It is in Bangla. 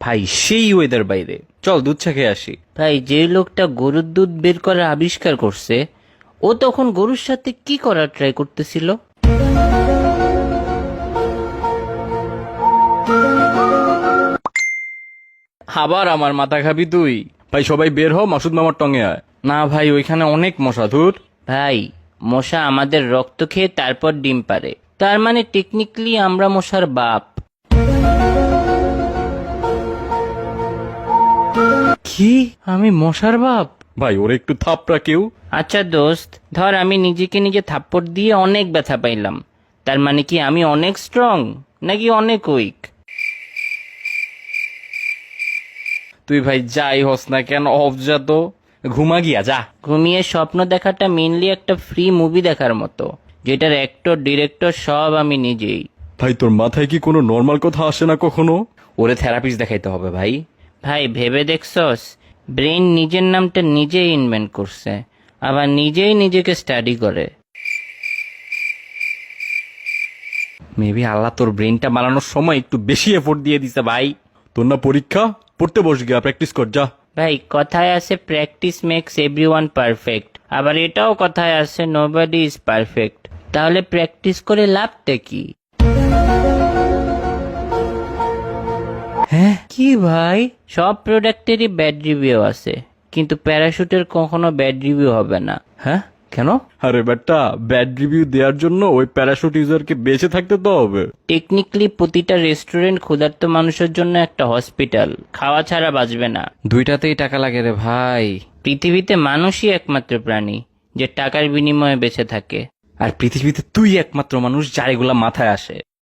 ভাই সেই ওয়েদার বাইরে, চল দুধ চা খেয়ে আসি। ভাই, যে লোকটা গরুর দুধ বের করার আবিষ্কার করছে, ও তখন গরুর সাথে কি করার ট্রাই করতেছিল? আবার আমার মাথা খাবি তুই? ভাই সবাই বের হও, মাসুদ মামার টঙে আয়। না ভাই, ওইখানে অনেক মশা। ধুর। ভাই, মশা আমাদের রক্ত খেয়ে তারপর ডিম পারে, তার মানে টেকনিক্যালি আমরা মশার বাপ। কি? আমি মশার বাপ? ভাই ওরে একটু থাপড়া কেউ। আচ্ছা দোস্ত, ধর আমি নিজেকে নিজে থাপ্পড় দিয়ে অনেক ব্যথা পাইলাম, তার মানে কি আমি অনেক স্ট্রং নাকি অনেক উইক? তুই ভাই যাই হস না কেন, অফ যা তো, ঘুমা গিয়া যা। ঘুমিয়ে স্বপ্ন দেখাটা মেইনলি একটা ফ্রি মুভি দেখার মতো, যেটার অ্যাক্টর ডিরেক্টর সব আমি নিজেই। ভাই তোর মাথায় কি কোনো নর্মাল কথা আসে না কখনো? ওরে থেরাপিস্ট দেখাইতে হবে ভাই। ভাই ভেবে দেখছস, ব্রেন নিজের নামটা নিজেই ইনভেন্ট করছে, আবার নিজেই নিজেকে স্টাডি করে। মেবি আল্লাহ তোর ব্রেনটা বানানোর সময় একটু বেশি এফোর্ট দিয়ে দিছে ভাই। তোর না পরীক্ষা, পড়তে বস গিয়া প্র্যাকটিস কর যা। ভাই কথায় আছে প্র্যাকটিস মেক্স এভরিওয়ান পারফেক্ট, আবার এটাও কথায় আছে নোবডি ইজ পারফেক্ট। তাহলে প্র্যাকটিস করে লাভটা কি? হ্যাঁ কি ভাই, সব প্রোডাক্টেরই ব্যাড রিভিউ আছে, কিন্তু প্যারাশুটের কখনো ব্যাড রিভিউ হবে না। হ্যাঁ, কেন? আরে বেটা, ব্যাড রিভিউ দেওয়ার জন্য ওই প্যারাশুট ইউজারকে বেঁচে থাকতে তো হবে। টেকনিক্যালি প্রতিটা রেস্টুরেন্ট ক্ষুধার্ত মানুষের জন্য একটা হসপিটাল, খাওয়া ছাড়া বাঁচবে না। দুইটাতেই টাকা লাগে রে ভাই। পৃথিবীতে মানুষই একমাত্র প্রাণী যে টাকার বিনিময়ে বেঁচে থাকে। আর পৃথিবীতে তুই একমাত্র মানুষ যার এগুলা মাথায় আসে।